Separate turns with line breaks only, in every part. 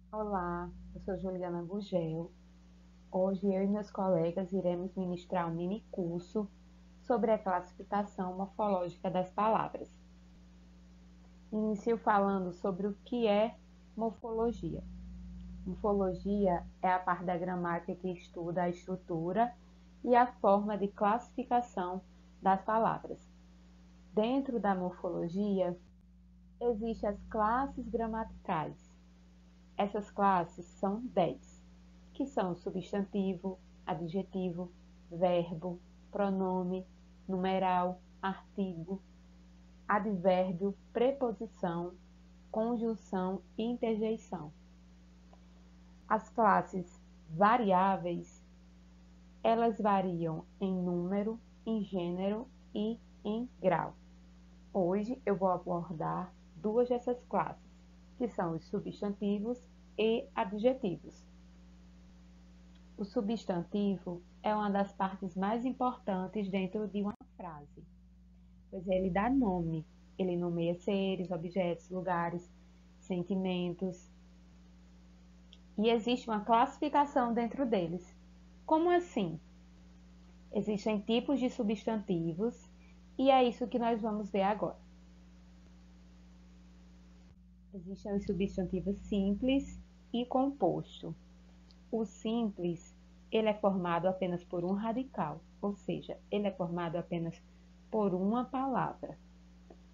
Olá, eu sou Juliana Gugel. Hoje eu e meus colegas iremos ministrar um mini curso sobre a classificação morfológica das palavras. Inicio falando sobre o que é morfologia. Morfologia é a parte da gramática que estuda a estrutura e a forma de classificação das palavras. Dentro da morfologia, existem as classes gramaticais. Essas classes são 10, que são substantivo, adjetivo, verbo, pronome, numeral, artigo, advérbio, preposição, conjunção e interjeição. As classes variáveis, elas variam em número, em gênero e em grau. Hoje eu vou abordar duas dessas classes, que são os substantivos e adjetivos. O substantivo é uma das partes mais importantes dentro de uma frase, pois ele dá nome, ele nomeia seres, objetos, lugares, sentimentos, e existe uma classificação dentro deles. Como assim? Existem tipos de substantivos e é isso que nós vamos ver agora. Existem os substantivos simples e composto. O simples, ele é formado apenas por um radical, ou seja, ele é formado apenas por uma palavra.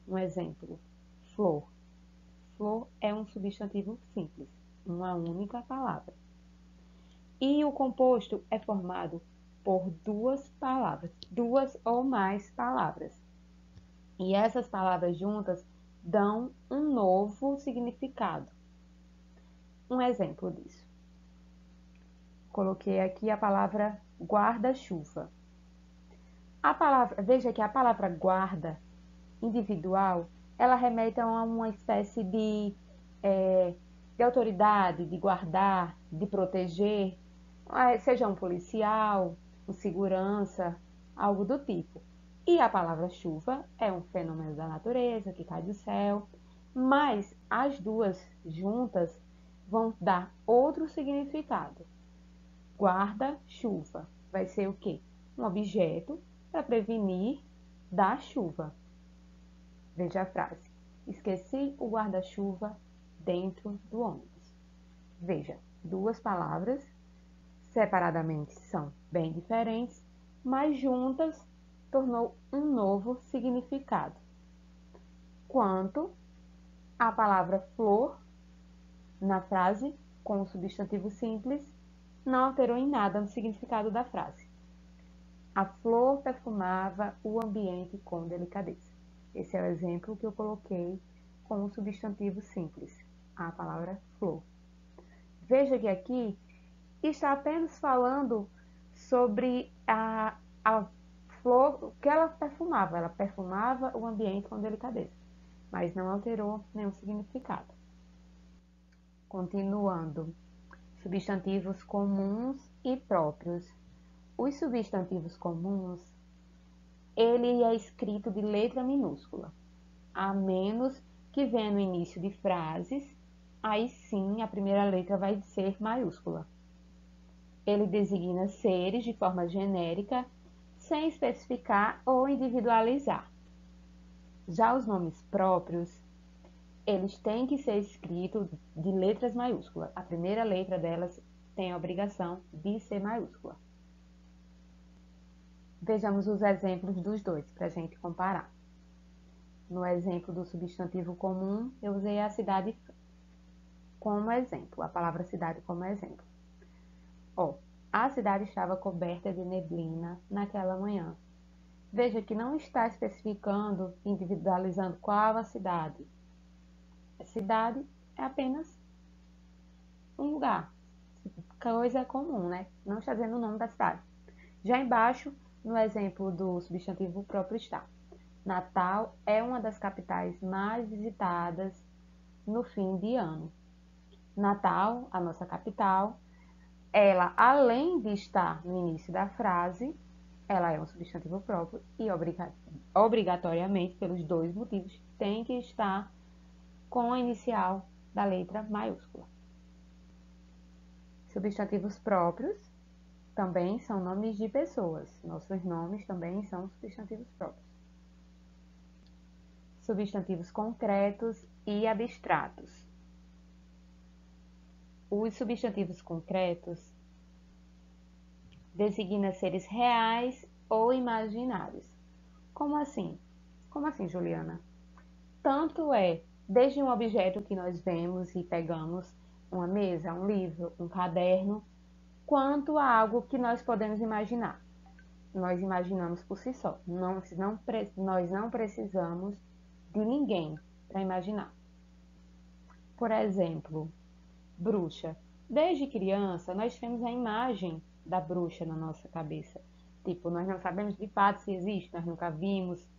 Um exemplo, flor. Flor é um substantivo simples, uma única palavra. E o composto é formado por duas palavras, duas ou mais palavras. E essas palavras juntas dão um novo significado. Um exemplo disso. Coloquei aqui a palavra guarda-chuva. Veja que a palavra guarda individual, ela remete a uma espécie de autoridade, de guardar, de proteger, seja um policial, um segurança, algo do tipo. E a palavra chuva é um fenômeno da natureza que cai do céu, mas as duas juntas vão dar outro significado. Guarda-chuva vai ser o quê? Um objeto para prevenir da chuva. Veja a frase. Esqueci o guarda-chuva dentro do ônibus. Veja, duas palavras separadamente são bem diferentes, mas juntas tornou um novo significado. Quanto a palavra flor na frase com o substantivo simples não alterou em nada no significado da frase. A flor perfumava o ambiente com delicadeza. Esse é o exemplo que eu coloquei com o substantivo simples, a palavra flor. Veja que aqui está apenas falando sobre a flor, o que ela perfumava o ambiente com delicadeza, mas não alterou nenhum significado. Continuando, substantivos comuns e próprios. Os substantivos comuns, ele é escrito de letra minúscula, a menos que venha no início de frases, aí sim a primeira letra vai ser maiúscula. Ele designa seres de forma genérica, sem especificar ou individualizar. Já os nomes próprios, eles têm que ser escritos de letras maiúsculas. A primeira letra delas tem a obrigação de ser maiúscula. Vejamos os exemplos dos dois para a gente comparar. No exemplo do substantivo comum, eu usei a cidade como exemplo, a palavra cidade como exemplo. A cidade estava coberta de neblina naquela manhã. Veja que não está especificando, individualizando qual a cidade. A cidade é apenas um lugar, coisa comum, né? Não está dizendo o nome da cidade. Já embaixo, no exemplo do substantivo próprio está. Natal é uma das capitais mais visitadas no fim de ano. Natal, a nossa capital, ela, além de estar no início da frase, ela é um substantivo próprio e obrigatoriamente, pelos dois motivos, tem que estar com a inicial da letra maiúscula. Substantivos próprios também são nomes de pessoas. Nossos nomes também são substantivos próprios. Substantivos concretos e abstratos. Os substantivos concretos designam seres reais ou imaginários. Como assim? Como assim, Juliana? Tanto é desde um objeto que nós vemos e pegamos, uma mesa, um livro, um caderno, quanto a algo que nós podemos imaginar. Nós imaginamos por si só. Nós não precisamos de ninguém para imaginar. Por exemplo, bruxa. Desde criança, nós temos a imagem da bruxa na nossa cabeça. Tipo, nós não sabemos de fato se existe, nós nunca vimos,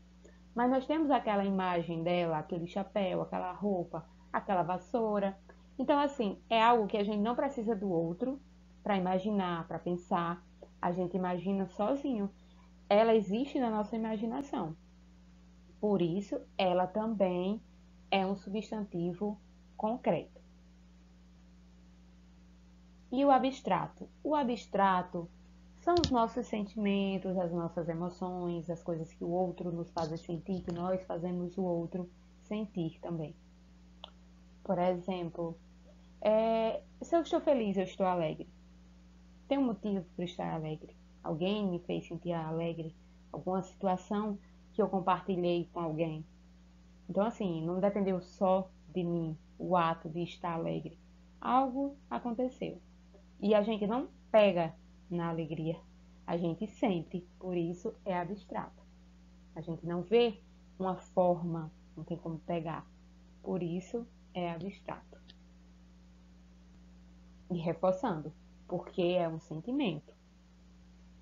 mas nós temos aquela imagem dela, aquele chapéu, aquela roupa, aquela vassoura. Então, assim, é algo que a gente não precisa do outro para imaginar, para pensar. A gente imagina sozinho. Ela existe na nossa imaginação. Por isso, ela também é um substantivo concreto. E o abstrato? O abstrato são os nossos sentimentos, as nossas emoções, as coisas que o outro nos faz sentir, que nós fazemos o outro sentir também. Por exemplo, se eu estou feliz, eu estou alegre. Tem um motivo para estar alegre. Alguém me fez sentir alegre. Alguma situação que eu compartilhei com alguém. Então, assim, não dependeu só de mim o ato de estar alegre. Algo aconteceu. E a gente não pega na alegria. A gente sente. Por isso é abstrato. A gente não vê uma forma, não tem como pegar. Por isso é abstrato. E reforçando, porque é um sentimento.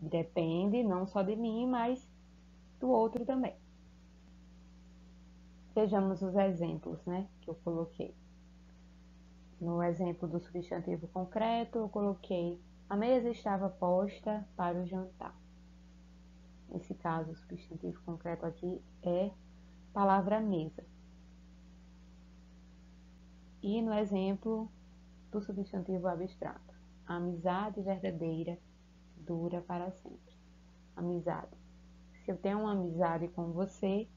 Depende não só de mim, mas do outro também. Vejamos os exemplos, né, que eu coloquei. No exemplo do substantivo concreto, eu coloquei: a mesa estava posta para o jantar. Nesse caso, o substantivo concreto aqui é palavra mesa. E no exemplo do substantivo abstrato: a amizade verdadeira dura para sempre. Amizade. Se eu tenho uma amizade com você,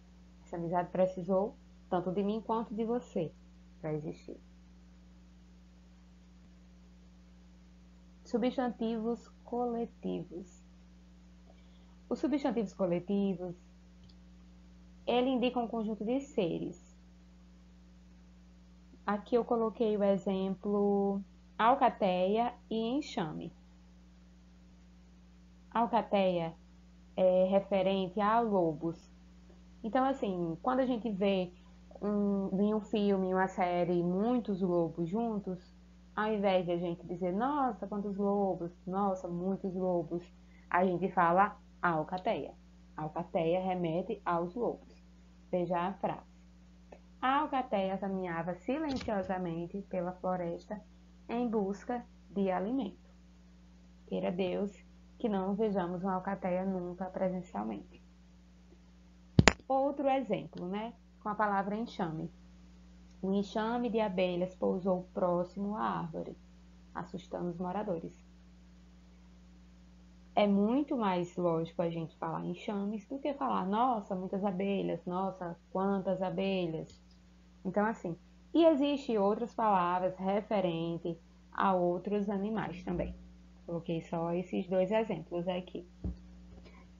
essa amizade precisou tanto de mim quanto de você para existir. Substantivos coletivos. Os substantivos coletivos, ele indica um conjunto de seres. Aqui eu coloquei o exemplo alcateia e enxame. Alcateia é referente a lobos. Então, assim, quando a gente vê em um filme, em uma série, muitos lobos juntos, ao invés de a gente dizer, nossa, quantos lobos, nossa, muitos lobos, a gente fala alcateia. Alcateia remete aos lobos. Veja a frase. A alcateia caminhava silenciosamente pela floresta em busca de alimento. Queira Deus que não vejamos uma alcateia nunca presencialmente. Outro exemplo, né? Com a palavra enxame. Um enxame de abelhas pousou próximo à árvore, assustando os moradores. É muito mais lógico a gente falar enxames do que falar, nossa, muitas abelhas, nossa, quantas abelhas. Então, assim, e existem outras palavras referentes a outros animais também. Coloquei só esses dois exemplos aqui.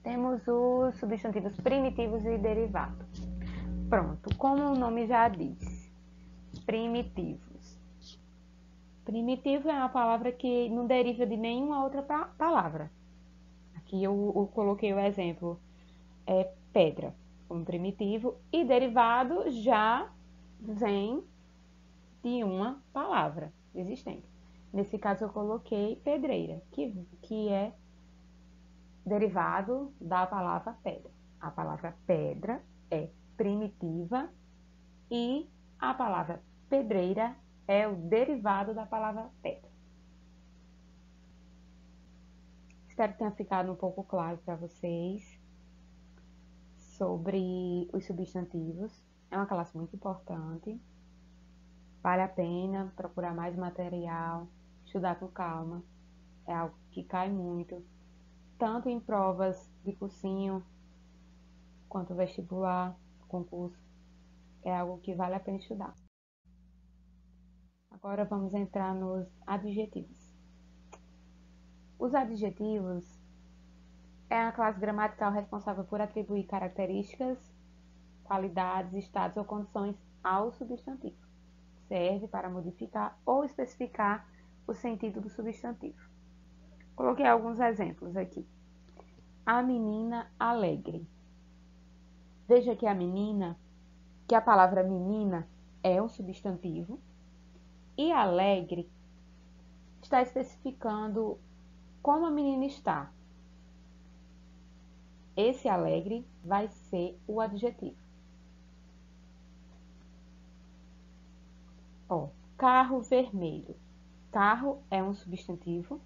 Temos os substantivos primitivos e derivados. Pronto, como o nome já diz, primitivos. Primitivo é uma palavra que não deriva de nenhuma outra palavra. Aqui eu coloquei o exemplo, pedra, como primitivo, e derivado já vem de uma palavra existente. Nesse caso eu coloquei pedreira, que é derivado da palavra pedra. A palavra pedra é primitiva e a palavra pedreira é o derivado da palavra pedra. Espero que tenha ficado um pouco claro para vocês sobre os substantivos. É uma classe muito importante. Vale a pena procurar mais material. estudar com calma. É algo que cai muito, tanto em provas de cursinho, quanto vestibular, concurso. É algo que vale a pena estudar. Agora vamos entrar nos adjetivos. Os adjetivos é a classe gramatical responsável por atribuir características, qualidades, estados ou condições ao substantivo. Serve para modificar ou especificar o sentido do substantivo. Coloquei alguns exemplos aqui. A menina alegre. Veja que a palavra menina é um substantivo e alegre está especificando como a menina está. Esse alegre vai ser o adjetivo. Carro vermelho. Carro é um substantivo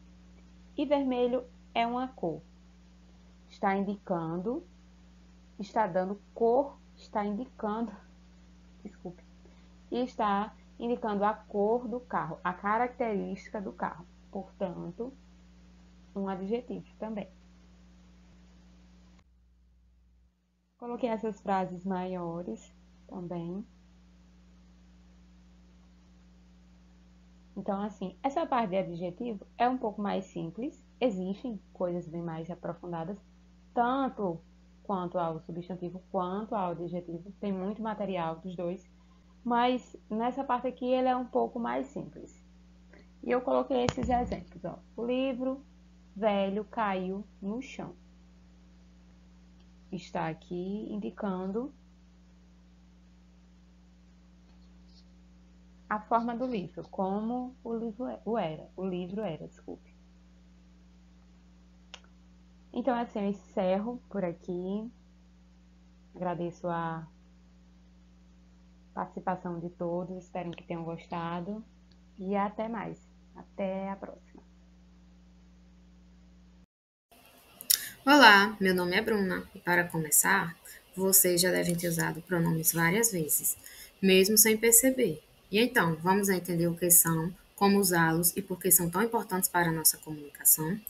e vermelho é uma cor. Está indicando, está dando cor, está indicando a cor do carro, a característica do carro. Portanto, um adjetivo também. Coloquei essas frases maiores também. Então, assim, essa parte de adjetivo é um pouco mais simples. Existem coisas bem mais aprofundadas, tanto quanto ao substantivo quanto ao adjetivo. Tem muito material dos dois, mas nessa parte aqui ele é um pouco mais simples. E eu coloquei esses exemplos. O livro velho caiu no chão. Está aqui indicando a forma do livro, como o livro era, desculpe. Então, assim, eu encerro por aqui. Agradeço a participação de todos, espero que tenham gostado e até mais. Até a próxima.
Olá, meu nome é Bruna e para começar, vocês já devem ter usado pronomes várias vezes, mesmo sem perceber. E então, vamos entender o que são, como usá-los e por que são tão importantes para a nossa comunicação?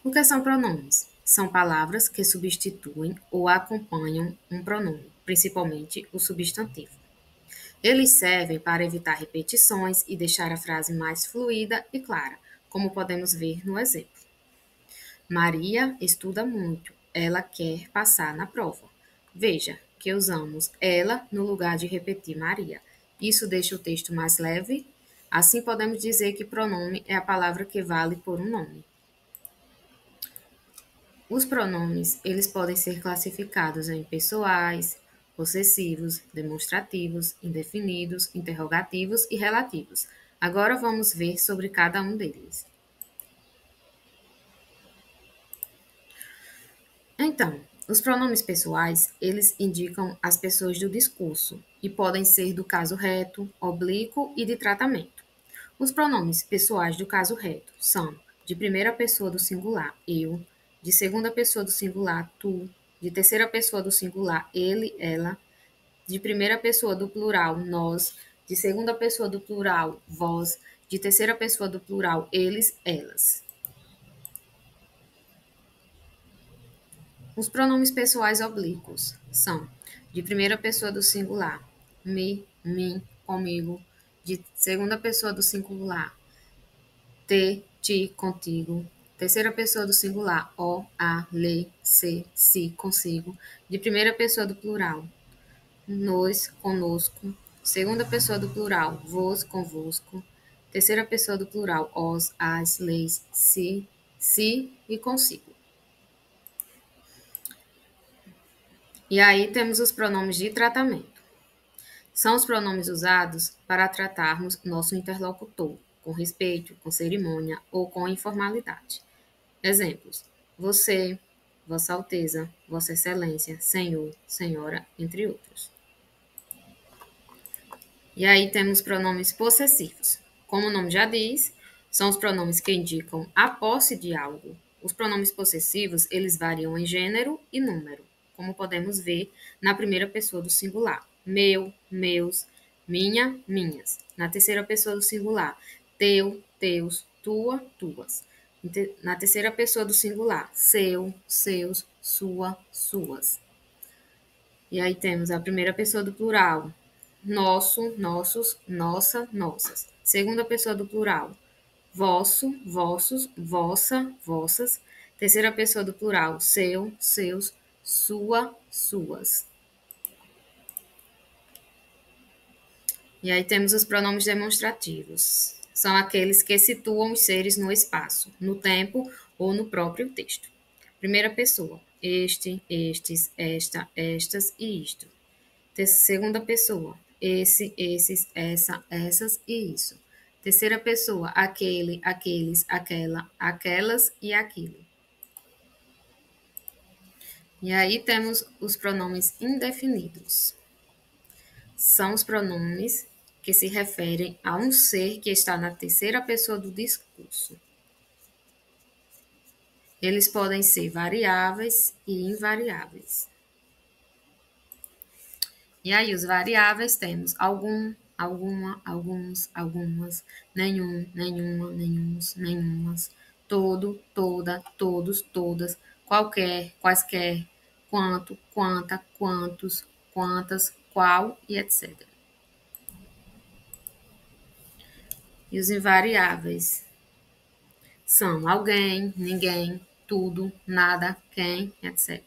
O que são pronomes? São palavras que substituem ou acompanham um pronome, principalmente o substantivo. Eles servem para evitar repetições e deixar a frase mais fluida e clara, como podemos ver no exemplo. Maria estuda muito. Ela quer passar na prova. Veja que usamos ela no lugar de repetir Maria. Isso deixa o texto mais leve. Assim podemos dizer que pronome é a palavra que vale por um nome. Os pronomes, eles podem ser classificados em pessoais, possessivos, demonstrativos, indefinidos, interrogativos e relativos. Agora vamos ver sobre cada um deles. Então, os pronomes pessoais, eles indicam as pessoas do discurso e podem ser do caso reto, oblíquo e de tratamento. Os pronomes pessoais do caso reto são de primeira pessoa do singular, eu, de segunda pessoa do singular, tu, de terceira pessoa do singular, ele, ela, de primeira pessoa do plural, nós, de segunda pessoa do plural, vós, de terceira pessoa do plural, eles, elas. Os pronomes pessoais oblíquos são de primeira pessoa do singular, me, mim, comigo, de segunda pessoa do singular, te, ti, contigo, terceira pessoa do singular, o, a, le, se, si, consigo, de primeira pessoa do plural, nós, conosco, segunda pessoa do plural, vos, convosco, terceira pessoa do plural, os, as, leis, si e consigo. E aí temos os pronomes de tratamento. São os pronomes usados para tratarmos nosso interlocutor, com respeito, com cerimônia ou com informalidade. Exemplos: você, Vossa Alteza, Vossa Excelência, Senhor, Senhora, entre outros. E aí temos pronomes possessivos. Como o nome já diz, são os pronomes que indicam a posse de algo. Os pronomes possessivos, eles variam em gênero e número, como podemos ver na primeira pessoa do singular. Meu, meus, minha, minhas. Na terceira pessoa do singular, teu, teus, tua, tuas. Na terceira pessoa do singular, seu, seus, sua, suas. E aí temos a primeira pessoa do plural, nosso, nossos, nossa, nossas. Segunda pessoa do plural, vosso, vossos, vossa, vossas. Terceira pessoa do plural, seu, seus, sua, suas. E aí temos os pronomes demonstrativos. São aqueles que situam os seres no espaço, no tempo ou no próprio texto. Primeira pessoa, este, estes, esta, estas e isto. Segunda pessoa, esse, esses, essa, essas e isso. Terceira pessoa, aquele, aqueles, aquela, aquelas e aquilo. E aí temos os pronomes indefinidos. São os pronomes que se referem a um ser que está na terceira pessoa do discurso. Eles podem ser variáveis e invariáveis. E aí, os variáveis temos algum, alguma, alguns, algumas, nenhum, nenhuma, nenhuns, nenhumas, todo, toda, todos, todas, qualquer, quaisquer, quanto, quanta, quantos, quantas, qual e etc. E os invariáveis são alguém, ninguém, tudo, nada, quem, etc.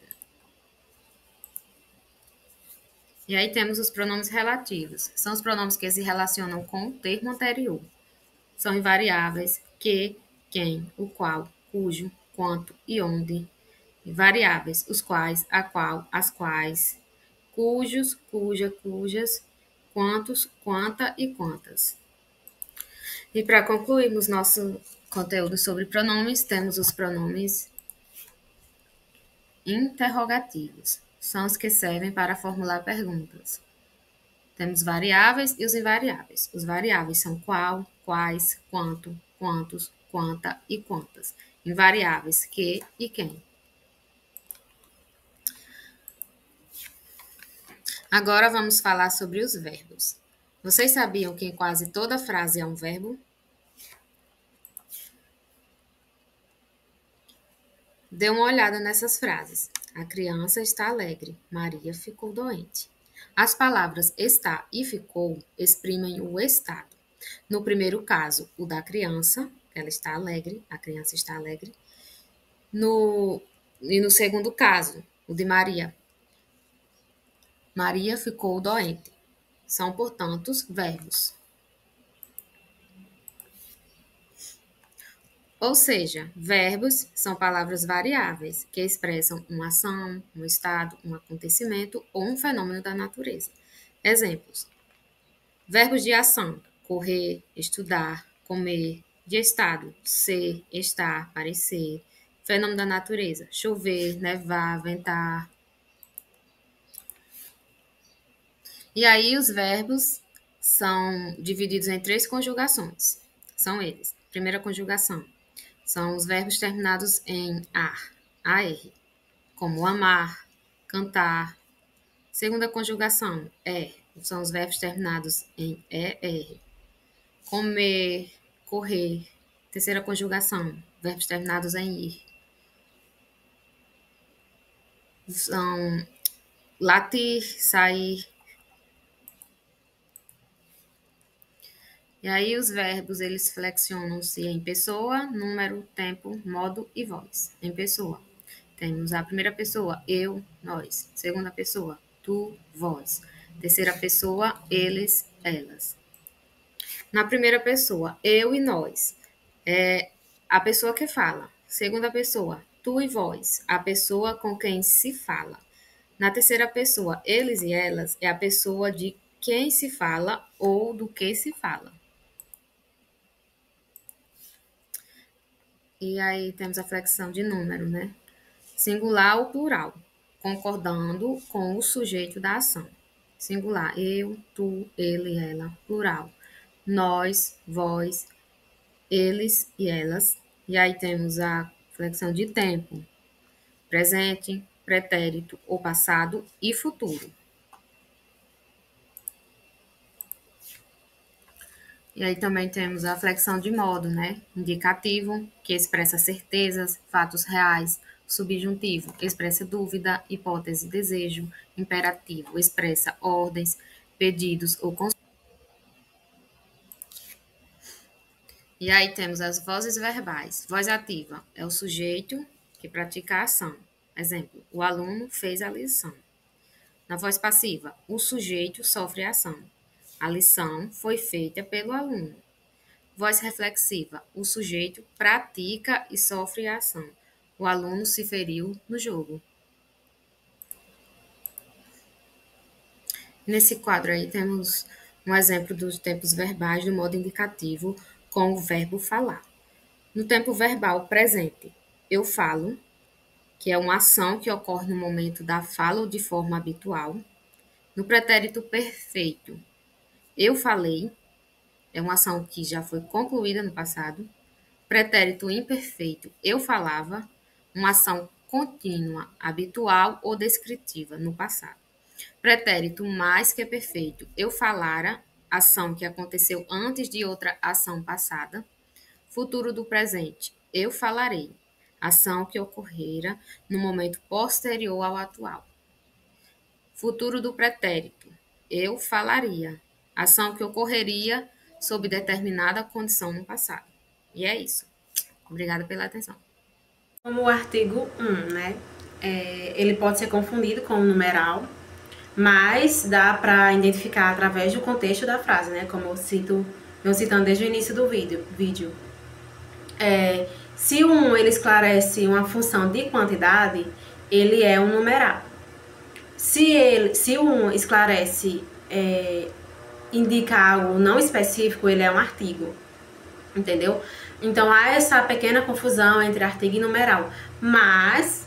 E aí temos os pronomes relativos. São os pronomes que se relacionam com o termo anterior. São invariáveis que, quem, o qual, cujo, quanto e onde. Variáveis, os quais, a qual, as quais. Cujos, cuja, cujas. Quantos, quanta e quantas. E para concluirmos nosso conteúdo sobre pronomes, temos os pronomes interrogativos. São os que servem para formular perguntas. Temos variáveis e os invariáveis. Os variáveis são qual, quais, quanto, quantos, quanta e quantas. Invariáveis, que e quem. Agora vamos falar sobre os verbos. Vocês sabiam que em quase toda frase há um verbo? Dê uma olhada nessas frases. A criança está alegre. Maria ficou doente. As palavras está e ficou exprimem o estado. No primeiro caso, o da criança, ela está alegre, a criança está alegre. E no segundo caso, o de Maria. Maria ficou doente. São, portanto, verbos. Ou seja, verbos são palavras variáveis que expressam uma ação, um estado, um acontecimento ou um fenômeno da natureza. Exemplos: verbos de ação: correr, estudar, comer. De estado: ser, estar, parecer. Fenômeno da natureza: chover, nevar, ventar. E aí os verbos são divididos em 3 conjugações. São eles. Primeira conjugação são os verbos terminados em AR, como amar, cantar. Segunda conjugação são os verbos terminados em ER, comer, correr. Terceira conjugação, verbos terminados em ir. São latir, sair. E aí os verbos, eles flexionam-se em pessoa, número, tempo, modo e voz. Em pessoa, temos a primeira pessoa, eu, nós. Segunda pessoa, tu, vós. Terceira pessoa, eles, elas. Na primeira pessoa, eu e nós, é a pessoa que fala. Segunda pessoa, tu e vós, a pessoa com quem se fala. Na terceira pessoa, eles e elas, é a pessoa de quem se fala ou do que se fala. E aí temos a flexão de número, né? Singular ou plural, concordando com o sujeito da ação. Singular, eu, tu, ele, ela. Plural, nós, vós, eles e elas. E aí temos a flexão de tempo, presente, pretérito ou passado e futuro. E aí também temos a flexão de modo, né? Indicativo, que expressa certezas, fatos reais. Subjuntivo, expressa dúvida, hipótese, desejo. Imperativo, expressa ordens, pedidos ou conselhos. E aí temos as vozes verbais. Voz ativa é o sujeito que pratica a ação. Exemplo, o aluno fez a lição. Na voz passiva, o sujeito sofre a ação. A lição foi feita pelo aluno. Voz reflexiva, o sujeito pratica e sofre a ação. O aluno se feriu no jogo. Nesse quadro aí temos um exemplo dos tempos verbais do modo indicativo com o verbo falar. No tempo verbal presente, eu falo, que é uma ação que ocorre no momento da fala ou de forma habitual. No pretérito perfeito, eu falei, é uma ação que já foi concluída no passado. Pretérito imperfeito, eu falava, uma ação contínua, habitual ou descritiva no passado. Pretérito mais que perfeito, eu falara, ação que aconteceu antes de outra ação passada. Futuro do presente, eu falarei, ação que ocorrera no momento posterior ao atual. Futuro do pretérito, eu falaria, ação que ocorreria sob determinada condição no passado. E é isso. Obrigada pela atenção.
Como o artigo 1, né? Ele pode ser confundido com o numeral, mas dá para identificar através do contexto da frase, né? Como eu citando desde o início do vídeo. Se o 1 ele esclarece uma função de quantidade, ele é um numeral. Se o 1 esclarece, indica algo não específico, ele é um artigo, entendeu? Então, há essa pequena confusão entre artigo e numeral, mas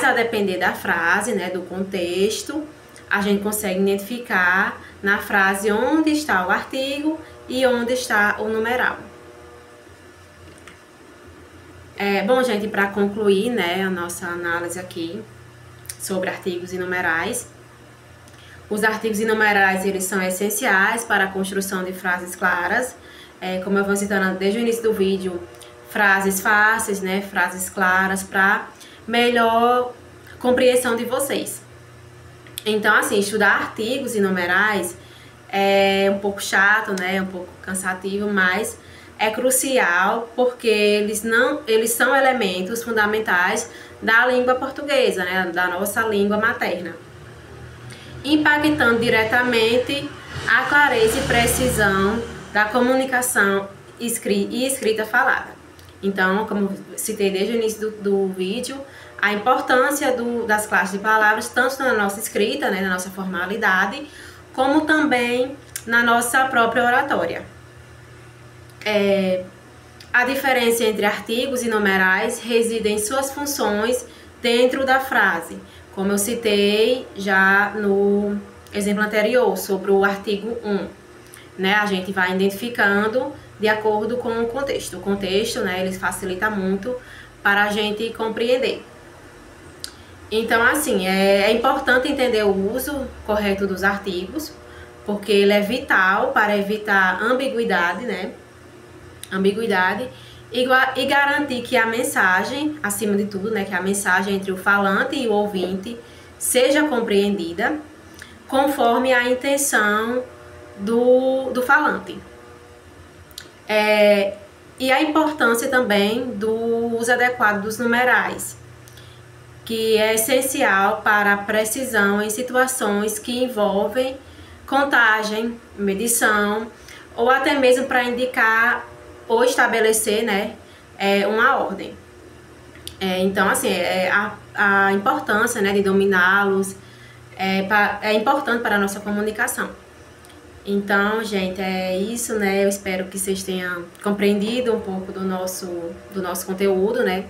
a depender da frase, né, do contexto, a gente consegue identificar na frase onde está o artigo e onde está o numeral. Bom, gente, para concluir, né, a nossa análise aqui sobre artigos e numerais, os artigos e numerais, eles são essenciais para a construção de frases claras, como eu vou citando desde o início do vídeo, frases fáceis, né, frases claras para melhor compreensão de vocês. Então, assim, estudar artigos e numerais é um pouco chato, né, um pouco cansativo, mas é crucial porque eles são elementos fundamentais da língua portuguesa, né, da nossa língua materna, impactando diretamente a clareza e precisão da comunicação e escrita falada. Então, como citei desde o início do vídeo, a importância das classes de palavras, tanto na nossa escrita, né, na nossa formalidade, como também na nossa própria oratória. A diferença entre artigos e numerais reside em suas funções dentro da frase, como eu citei já no exemplo anterior, sobre o artigo 1. Né, a gente vai identificando de acordo com o contexto. O contexto, né, ele facilita muito para a gente compreender. Então, assim, é importante entender o uso correto dos artigos, porque ele é vital para evitar ambiguidade, né? Ambiguidade e garantir que a mensagem, acima de tudo, né, que a mensagem entre o falante e o ouvinte seja compreendida conforme a intenção do falante. E a importância também do uso adequado dos numerais, que é essencial para a precisão em situações que envolvem contagem, medição, ou até mesmo para indicar ou estabelecer, né, uma ordem. Então, assim, a importância, né, de dominá-los é importante para a nossa comunicação. Então, gente, é isso, né? Eu espero que vocês tenham compreendido um pouco do nosso conteúdo, né?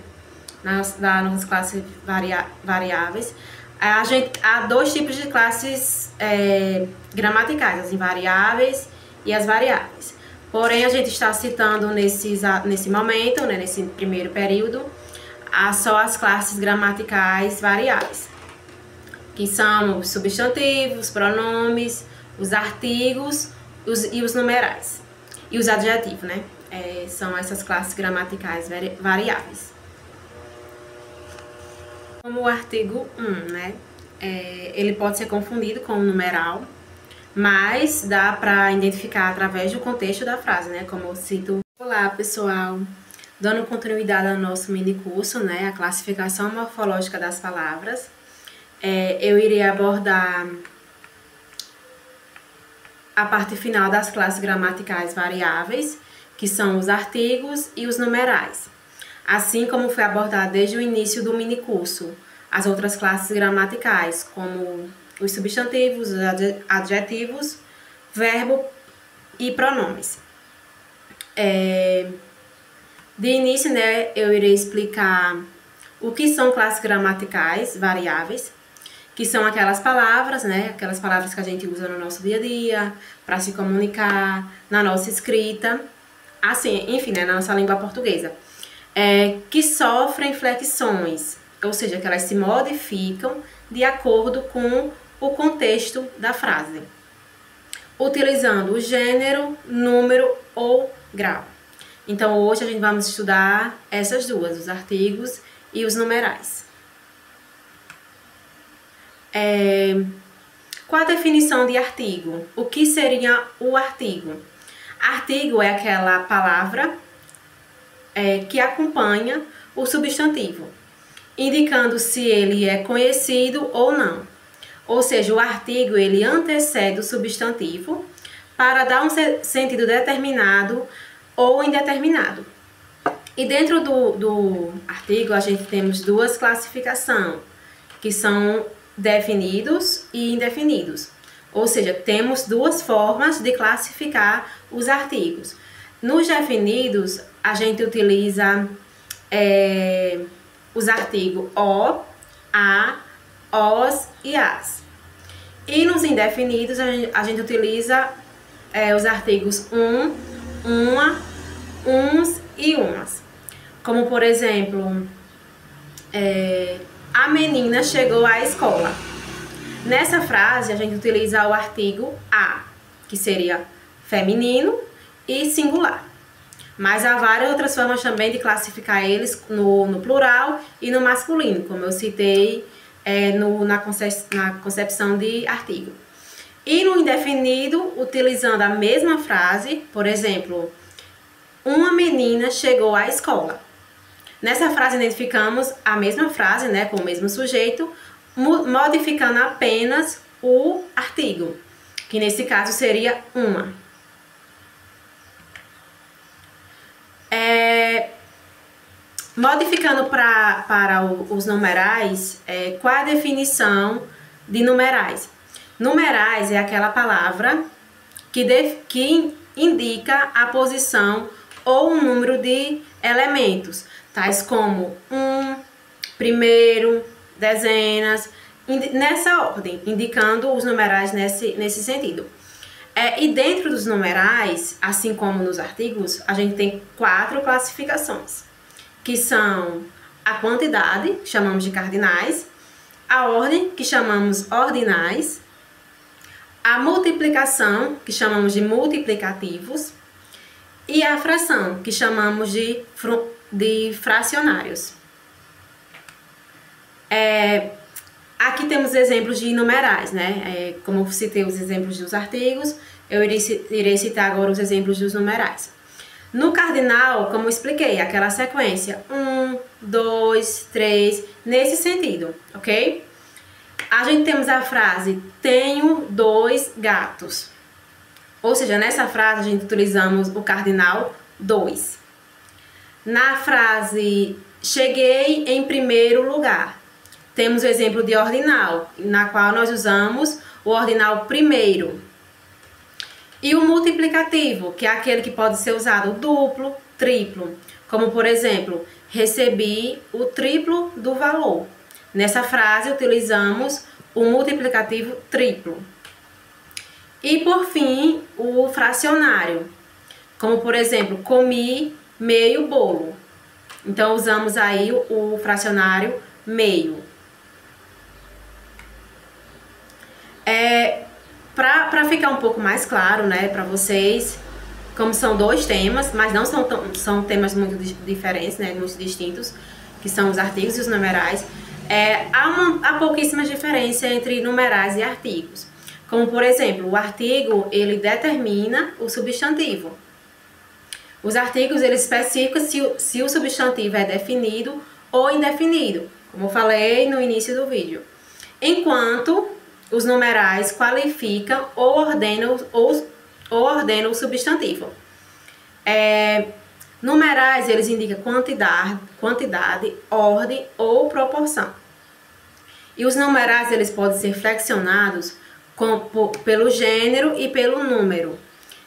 Das nossas classes variáveis. Há dois tipos de classes gramaticais, as invariáveis e as variáveis. Porém, a gente está citando nesse momento, né, nesse primeiro período, só as classes gramaticais variáveis, que são os substantivos, pronomes, os artigos e os numerais. e os adjetivos, né? São essas classes gramaticais variáveis. Como o artigo 1, né? Ele pode ser confundido com o numeral, mas dá para identificar através do contexto da frase, né? Como eu cito. Olá, pessoal! Dando continuidade ao nosso mini curso, né? A classificação morfológica das palavras. Eu irei abordar a parte final das classes gramaticais variáveis, que são os artigos e os numerais. Assim como foi abordado desde o início do mini curso, as outras classes gramaticais, como os substantivos, os adjetivos, verbo e pronomes. De início, né, eu irei explicar o que são classes gramaticais variáveis, que são aquelas palavras, né, aquelas palavras que a gente usa no nosso dia a dia, para se comunicar, na nossa escrita, assim, enfim, né, na nossa língua portuguesa, que sofrem flexões, ou seja, que elas se modificam de acordo com o contexto da frase, utilizando o gênero, número ou grau. Então, hoje a gente vai estudar essas duas, os artigos e os numerais. Qual a definição de artigo? O que seria o artigo? Artigo é aquela palavra que acompanha o substantivo, indicando se ele é conhecido ou não. Ou seja, o artigo ele antecede o substantivo para dar um sentido determinado ou indeterminado. E dentro do artigo a gente temos duas classificações, que são definidos e indefinidos. Ou seja, temos duas formas de classificar os artigos. Nos definidos, a gente utiliza os artigos o, a, os e as. E nos indefinidos, a gente utiliza os artigos uma, uns e umas. Como, por exemplo, a menina chegou à escola. Nessa frase, a gente utiliza o artigo a, que seria feminino e singular. Mas há várias outras formas também de classificar eles no plural e no masculino, como eu citei na concepção de artigo. E no indefinido, utilizando a mesma frase, por exemplo, uma menina chegou à escola. Nessa frase identificamos a mesma frase, né, com o mesmo sujeito, modificando apenas o artigo, que nesse caso seria uma. Modificando para os numerais, qual a definição de numerais? Numerais é aquela palavra que indica a posição ou um número de elementos, tais como primeiro, dezenas, nessa ordem, indicando os numerais nesse sentido. E dentro dos numerais, assim como nos artigos, a gente tem 4 classificações, que são a quantidade, que chamamos de cardinais, a ordem, que chamamos ordinais, a multiplicação, que chamamos de multiplicativos, e a fração, que chamamos de fracionários. Aqui temos exemplos de numerais, né? Como eu citei os exemplos dos artigos, eu irei citar agora os exemplos dos numerais. No cardinal, como eu expliquei, aquela sequência 1, 2, 3, nesse sentido, ok? A gente temos a frase, tenho 2 gatos. Ou seja, nessa frase a gente utilizamos o cardinal 2. Na frase, cheguei em primeiro lugar, temos o exemplo de ordinal, na qual nós usamos o ordinal primeiro. E o multiplicativo, que é aquele que pode ser usado duplo, triplo. Como, por exemplo, recebi o triplo do valor. Nessa frase, utilizamos o multiplicativo triplo. E, por fim, o fracionário. Como, por exemplo, comi meio bolo. Então, usamos aí o fracionário meio. Para ficar um pouco mais claro, né, para vocês, como são dois temas, mas não são temas muito diferentes, né, muito distintos, que são os artigos e os numerais, há pouquíssimas diferenças entre numerais e artigos. Como, por exemplo, o artigo, ele determina o substantivo. Os artigos, eles especificam se o substantivo é definido ou indefinido, como eu falei no início do vídeo. Enquanto os numerais qualificam ou ordenam o substantivo. Numerais, eles indicam quantidade, ordem ou proporção. E os numerais, eles podem ser flexionados pelo gênero e pelo número,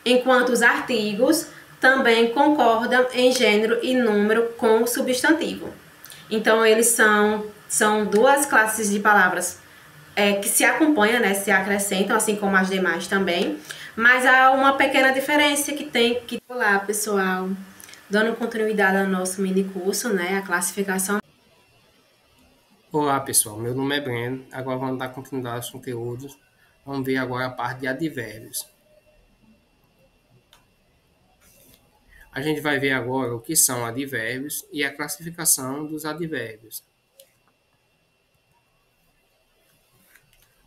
enquanto os artigos também concordam em gênero e número com o substantivo. Então, eles são duas classes de palavras que se acompanham, né, se acrescentam, assim como as demais também, mas há uma pequena diferença que tem que... Olá, pessoal! Dando continuidade ao nosso mini curso, né, a classificação.
Olá, pessoal, meu nome é Breno, agora vamos dar continuidade aos conteúdos. Vamos ver agora a parte de advérbios. A gente vai ver agora o que são advérbios e a classificação dos advérbios.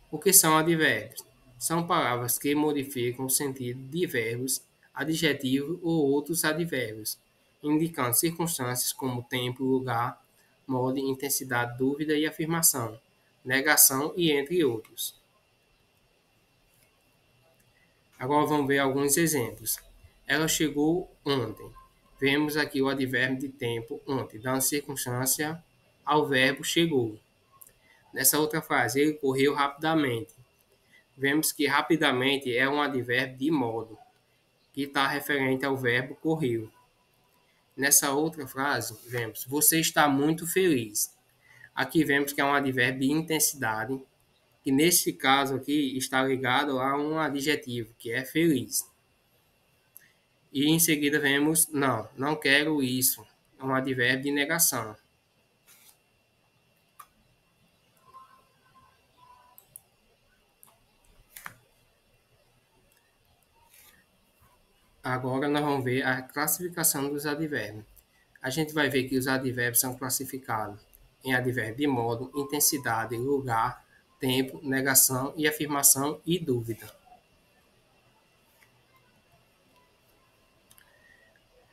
O que são advérbios? São palavras que modificam o sentido de verbos, adjetivos ou outros advérbios, indicando circunstâncias como tempo, lugar, modo, intensidade, dúvida e afirmação, negação e entre outros. Agora vamos ver alguns exemplos. Ela chegou ontem. Vemos aqui o advérbio de tempo ontem, dando circunstância ao verbo chegou. Nessa outra frase, ele correu rapidamente. Vemos que rapidamente é um advérbio de modo, que está referente ao verbo correu. Nessa outra frase, vemos, você está muito feliz. Aqui vemos que é um advérbio de intensidade, que nesse caso aqui está ligado a um adjetivo, que é feliz. E em seguida vemos, não quero isso, é um advérbio de negação. Agora nós vamos ver a classificação dos advérbios. A gente vai ver que os advérbios são classificados em advérbio de modo, intensidade, lugar, tempo, negação e afirmação e dúvida.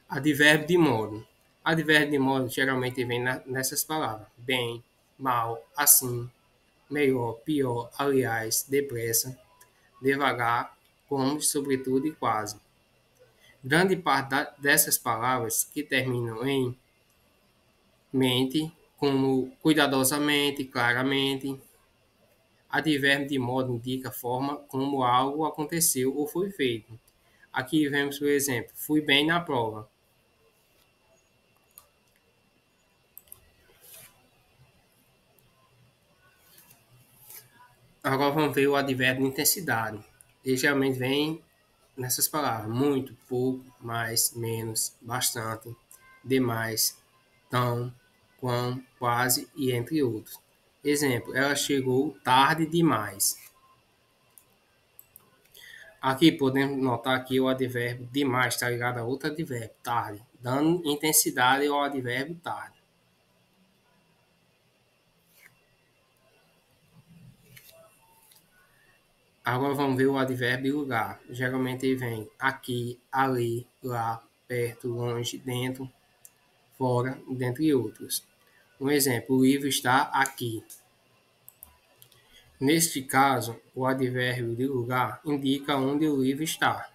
Advérbio de modo. Advérbio de modo geralmente vem nessas palavras: bem, mal, assim, melhor, pior, aliás, depressa, devagar, como, sobretudo e quase. Grande parte dessas palavras que terminam em mente, como cuidadosamente, claramente. Advérbio de modo indica a forma como algo aconteceu ou foi feito. Aqui vemos, por exemplo, fui bem na prova. Agora vamos ver o advérbio de intensidade. Ele geralmente vem nessas palavras: muito, pouco, mais, menos, bastante, demais, tão, quão, quase e entre outros. Exemplo, ela chegou tarde demais. Aqui podemos notar que o advérbio demais está ligado a outro advérbio, tarde, dando intensidade ao advérbio tarde. Agora vamos ver o advérbio lugar. Geralmente ele vem aqui, ali, lá, perto, longe, dentro, fora, dentre outros. Um exemplo, o livro está aqui. Neste caso, o advérbio de lugar indica onde o livro está.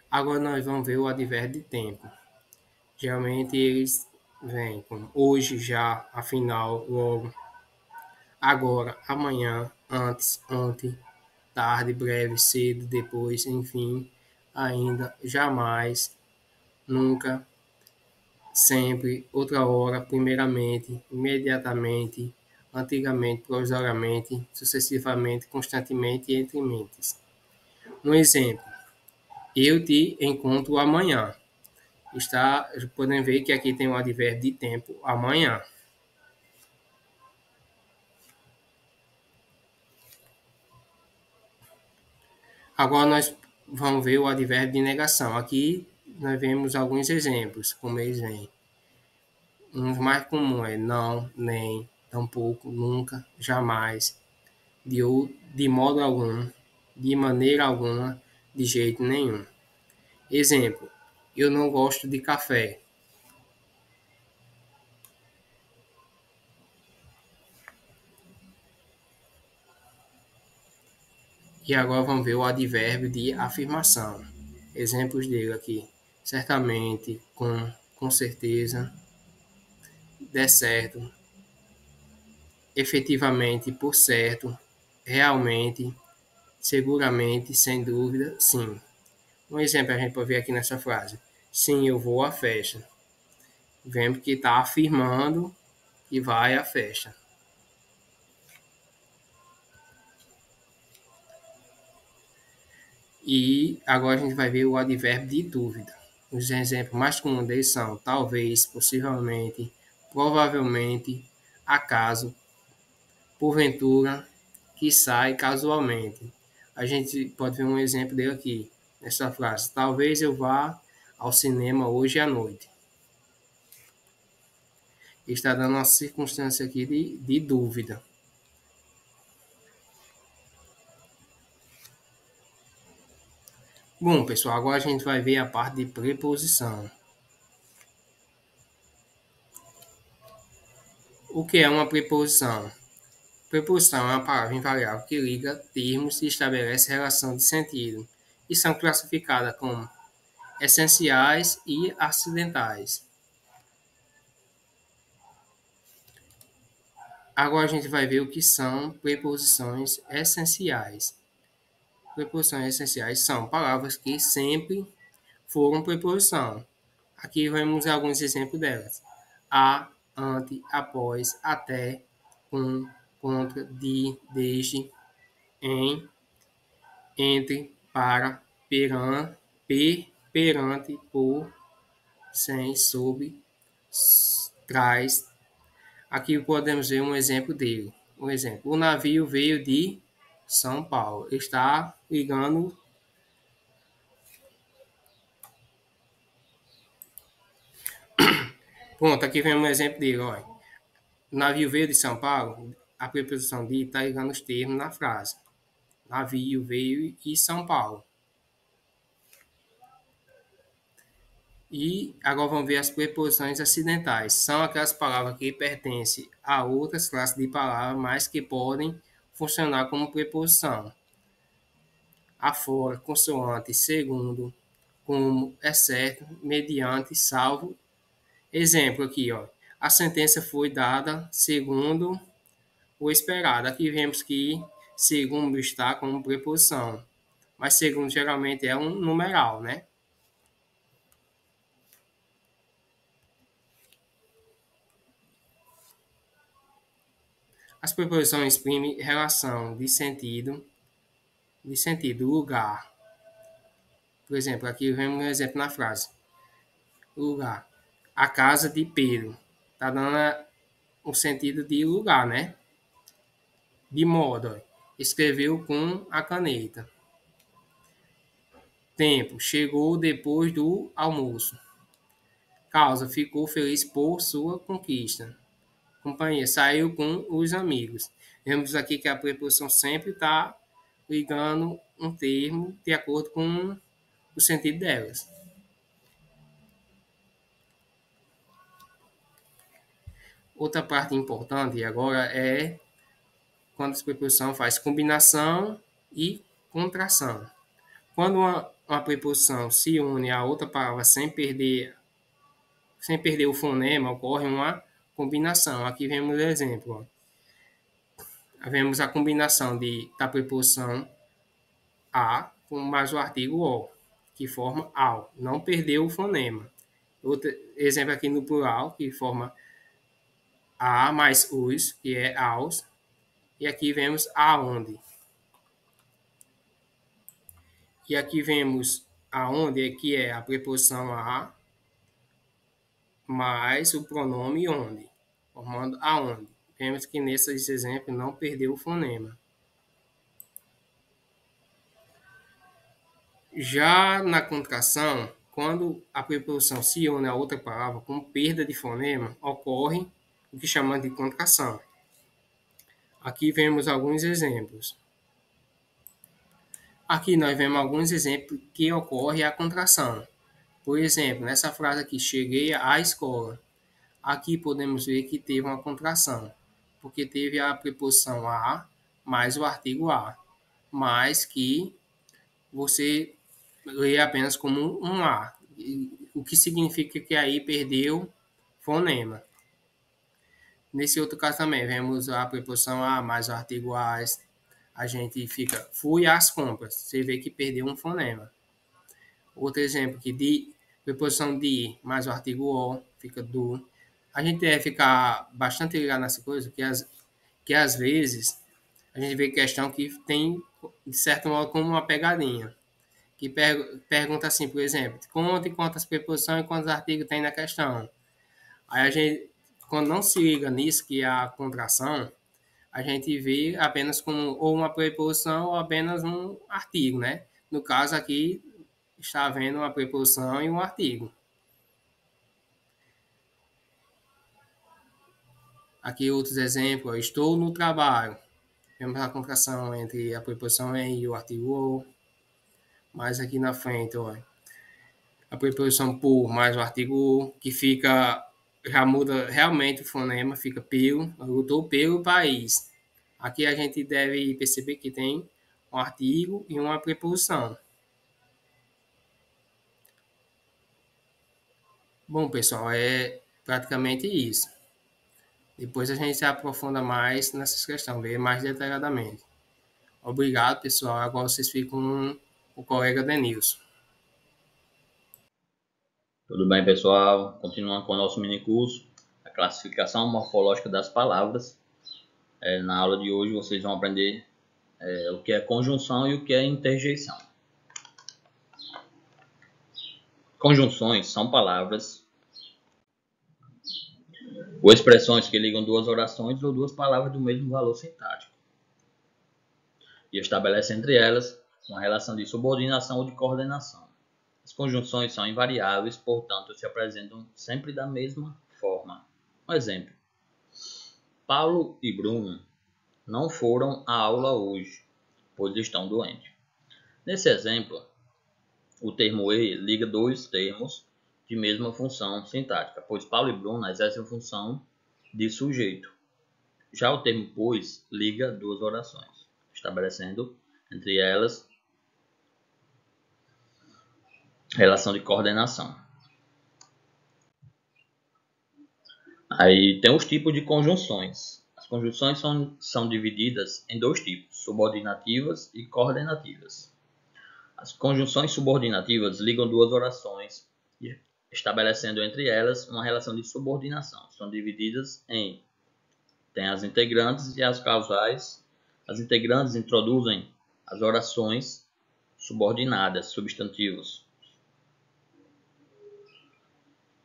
Agora nós vamos ver o advérbio de tempo. Geralmente eles vêm com hoje, já, afinal, logo, agora, amanhã, antes, ontem, tarde, breve, cedo, depois, enfim, ainda, jamais, nunca, sempre, outra hora, primeiramente, imediatamente, antigamente, provisoriamente, sucessivamente, constantemente e entre mentes. Um exemplo, eu te encontro amanhã. Podem ver que aqui tem o advérbio de tempo, amanhã. Agora nós vamos ver o advérbio de negação. Aqui nós vemos alguns exemplos, como eles vêm. Um mais comum é não, nem, tampouco, nunca, jamais, de modo algum, de maneira alguma, de jeito nenhum. Exemplo: eu não gosto de café. E agora vamos ver o advérbio de afirmação. Exemplos dele aqui: certamente, com certeza, der certo, efetivamente, por certo, realmente, seguramente, sem dúvida, sim. Um exemplo a gente pode ver aqui nessa frase: sim, eu vou à festa. Vemos que está afirmando que vai à festa. E agora a gente vai ver o advérbio de dúvida. Os exemplos mais comuns deles são talvez, possivelmente, provavelmente, acaso, porventura, quiçá e casualmente. A gente pode ver um exemplo dele aqui, nessa frase: talvez eu vá ao cinema hoje à noite. Está dando uma circunstância aqui de dúvida. Bom, pessoal, agora a gente vai ver a parte de preposição. O que é uma preposição? Preposição é uma palavra invariável que liga termos e estabelece relação de sentido, e são classificadas como essenciais e acidentais. Agora a gente vai ver o que são preposições essenciais. Preposições essenciais são palavras que sempre foram preposição. Aqui vemos alguns exemplos delas: a, ante, após, até, com, contra, de, desde, em, entre, para, perante, por, sem, sob, traz. Aqui podemos ver um exemplo dele. Um exemplo: o navio veio de São Paulo. Está ligando. Pronto, aqui vem um exemplo dele. Olha. O navio veio de São Paulo. A preposição de está ligando os termos na frase. Navio veio e São Paulo. E agora vamos ver as preposições acidentais. São aquelas palavras que pertencem a outras classes de palavras, mas que podem funcionar como preposição. Afora, consoante, segundo, como, exceto, mediante, salvo. Exemplo aqui, ó. A sentença foi dada segundo o esperado. Aqui vemos que segundo está como preposição, mas segundo geralmente é um numeral, né? As preposições exprimem relação de sentido, lugar. Por exemplo, aqui vemos um exemplo na frase: lugar. A casa de Pedro. Está dando o sentido de lugar, né? De modo, ó, escreveu com a caneta. Tempo, chegou depois do almoço. Causa, ficou feliz por sua conquista. Companhia, saiu com os amigos. Vemos aqui que a preposição sempre está ligando um termo de acordo com o sentido delas. Outra parte importante agora é quando a preposição faz combinação e contração. Quando uma preposição se une a outra palavra sem perder o fonema, ocorre uma combinação. Aqui vemos o exemplo. Ó. Vemos a combinação da preposição a com mais o artigo o, que forma ao. Não perdeu o fonema. Outro exemplo aqui no plural, que forma a mais os, que é aos. E aqui vemos aonde. E aqui vemos aonde, que é a preposição a, mais o pronome onde, formando aonde. Vemos que nesses exemplos não perdeu o fonema. Já na contração, quando a preposição se une a outra palavra com perda de fonema, ocorre o que chamamos de contração. Aqui vemos alguns exemplos. Aqui nós vemos alguns exemplos que ocorre a contração. Por exemplo, nessa frase aqui, cheguei à escola. Aqui podemos ver que teve uma contração, porque teve a preposição a mais o artigo a, mas que você lê apenas como um a, o que significa que aí perdeu fonema. Nesse outro caso também, vemos a preposição a mais o artigo a gente fica, fui às compras, você vê que perdeu um fonema. Outro exemplo aqui, de preposição de mais o artigo o, fica do. A gente deve ficar bastante ligado nessa coisa, que às vezes a gente vê questão que tem, de certo modo, como uma pegadinha. Que pergunta assim, por exemplo, conte quantas preposições e quantos artigos tem na questão. Aí a gente, quando não se liga nisso, que é a contração, a gente vê apenas como ou uma preposição ou apenas um artigo, né? No caso aqui, está havendo uma preposição e um artigo. Aqui outros exemplos, estou no trabalho. Temos a contração entre a preposição em e o artigo o. Mais aqui na frente, olha. A preposição por mais o artigo o, que fica, já muda realmente o fonema, fica pelo, lutou pelo país. Aqui a gente deve perceber que tem um artigo e uma preposição. Bom, pessoal, é praticamente isso. Depois a gente se aprofunda mais nessas questões, vê mais detalhadamente. Obrigado, pessoal. Agora vocês ficam com o colega Denilson.
Tudo bem, pessoal? Continuando com o nosso minicurso, a classificação morfológica das palavras. Na aula de hoje vocês vão aprender o que é conjunção e o que é interjeição. Conjunções são palavras ou expressões que ligam duas orações ou duas palavras do mesmo valor sintático e estabelecem entre elas uma relação de subordinação ou de coordenação. As conjunções são invariáveis, portanto, se apresentam sempre da mesma forma. Um exemplo: Paulo e Bruno não foram à aula hoje, pois estão doentes. Nesse exemplo, o termo e liga dois termos de mesma função sintática, pois Paulo e Bruno exercem a função de sujeito. Já o termo pois liga duas orações, estabelecendo entre elas relação de coordenação. Aí tem os tipos de conjunções. As conjunções são divididas em dois tipos, subordinativas e coordenativas. As conjunções subordinativas ligam duas orações, estabelecendo entre elas uma relação de subordinação. São divididas em tem as integrantes e as causais. As integrantes introduzem as orações subordinadas, substantivos.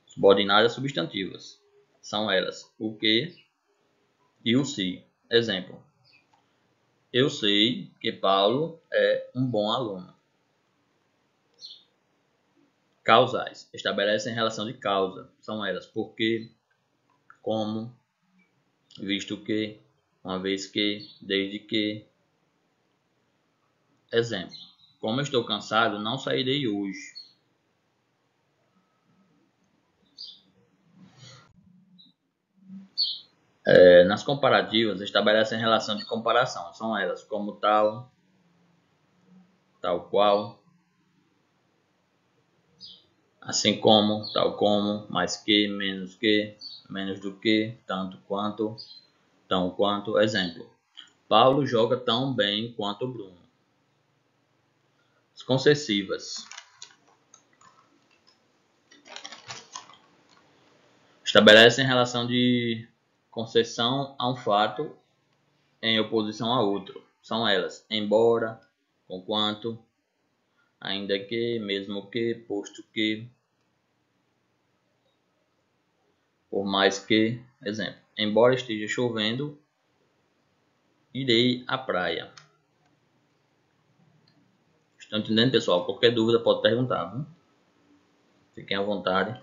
Subordinadas substantivas. São elas o que e o se. Exemplo: eu sei que Paulo é um bom aluno. Causais. Estabelecem relação de causa. São elas porque, como, visto que, uma vez que, desde que. Exemplo: como estou cansado, não sairei hoje. Nas comparativas, estabelecem relação de comparação. São elas como tal, tal qual, assim como, tal como, mais que, menos do que, tanto quanto, tão quanto. Exemplo: Paulo joga tão bem quanto Bruno. As concessivas. Estabelecem relação de concessão a um fato em oposição a outro. São elas embora, conquanto, ainda que, mesmo que, posto que, por mais que. Exemplo: embora esteja chovendo, irei à praia. Estão entendendo, pessoal? Qualquer dúvida pode perguntar, viu? Fiquem à vontade.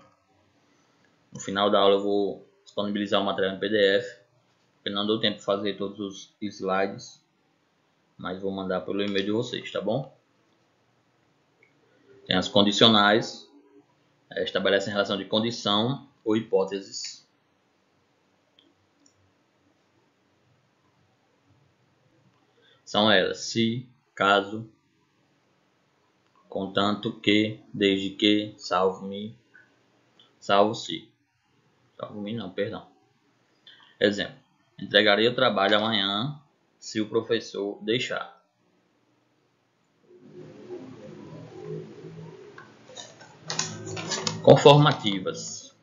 No final da aula eu vou disponibilizar o material em PDF, porque não deu tempo de fazer todos os slides, mas vou mandar pelo e-mail de vocês, tá bom? Tem as condicionais, estabelecem relação de condição ou hipóteses. São elas: se, caso, contanto que, desde que, salvo-me, salvo-se. Salvo-me não, perdão. Exemplo: entregarei o trabalho amanhã se o professor deixar. Conformativas.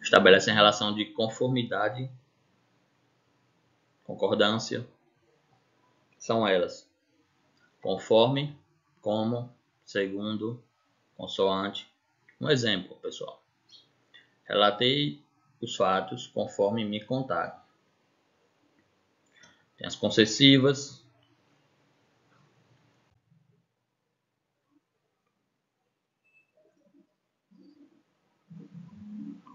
Estabelecem relação de conformidade, concordância. São elas: conforme, como, segundo, consoante. Um exemplo, pessoal: relatei os fatos conforme me contaram. Tem as concessivas,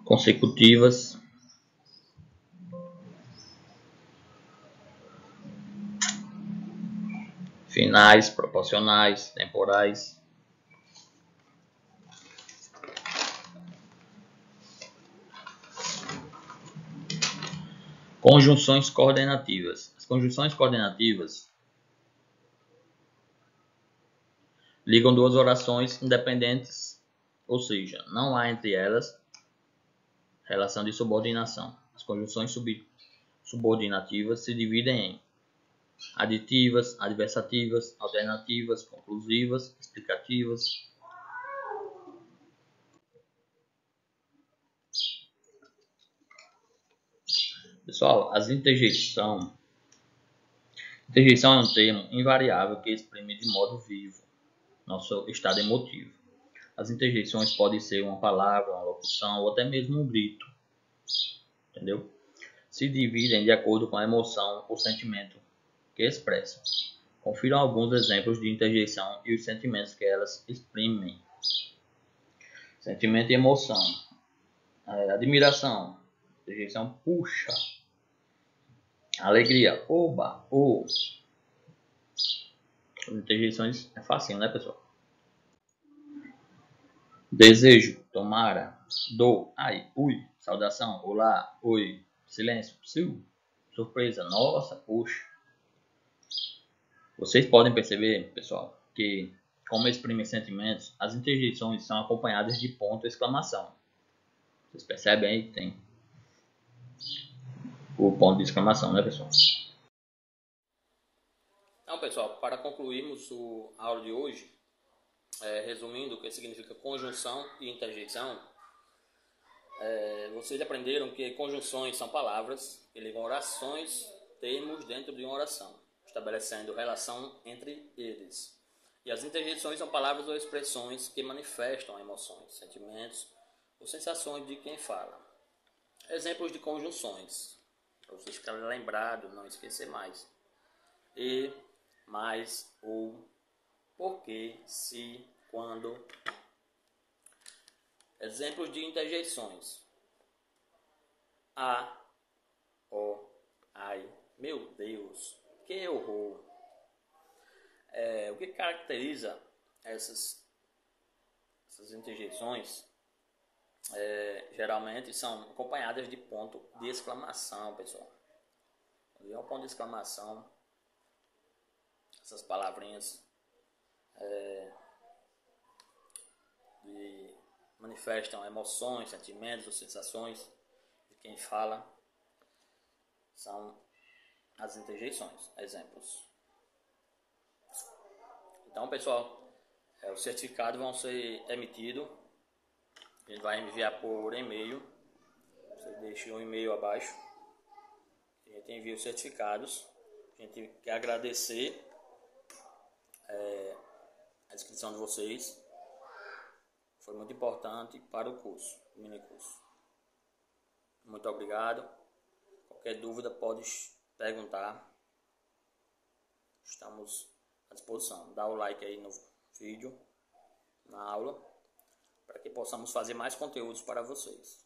consecutivas, finais, proporcionais, temporais. Conjunções coordenativas. As conjunções coordenativas ligam duas orações independentes, ou seja, não há entre elas relação de subordinação. As conjunções subordinativas se dividem em aditivas, adversativas, alternativas, conclusivas, explicativas. Pessoal, as interjeição. Interjeição é um termo invariável que exprime de modo vivo nosso estado emotivo. As interjeições podem ser uma palavra, uma locução ou até mesmo um grito. Entendeu? Se dividem de acordo com a emoção ou sentimento que expressam. Confiram alguns exemplos de interjeição e os sentimentos que elas exprimem. Sentimento e emoção. Admiração. Interjeição: puxa. Alegria: oba, o. As interjeições é facinho, né, pessoal? Desejo: tomara. Do, ai, ui. Saudação: olá, oi. Silêncio: psiu. Surpresa: nossa, puxa. Vocês podem perceber, pessoal, que como exprimem sentimentos, as interjeições são acompanhadas de ponto e exclamação. Vocês percebem aí que tem o ponto de exclamação, né, pessoal?
Então, pessoal, para concluirmos a aula de hoje, resumindo o que significa conjunção e interjeição, vocês aprenderam que conjunções são palavras que ligam orações, termos dentro de uma oração, estabelecendo relação entre eles. E as interjeições são palavras ou expressões que manifestam emoções, sentimentos ou sensações de quem fala. Exemplos de conjunções, para vocês ficarem lembrados, não esquecer mais. E, mais, ou, porque, se, quando. Exemplos de interjeições: a, o, ai, meu Deus, que horror. O que caracteriza essas interjeições geralmente são acompanhadas de ponto de exclamação, pessoal. Quando é um ponto de exclamação, essas palavrinhas manifestam emoções, sentimentos ou sensações de quem fala, são as interjeições. Exemplos. Então, pessoal, os certificados vão ser emitidos. A gente vai enviar por e-mail. Você deixa um e-mail abaixo. A gente envia os certificados. A gente quer agradecer a inscrição de vocês. Foi muito importante para o curso, o mini curso. Muito obrigado. Qualquer dúvida pode perguntar. Estamos à disposição. Dá o like aí no vídeo, na aula, para que possamos fazer mais conteúdos para vocês.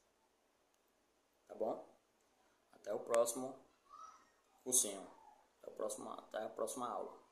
Tá bom? Até o próximo cursinho. Até a próxima aula.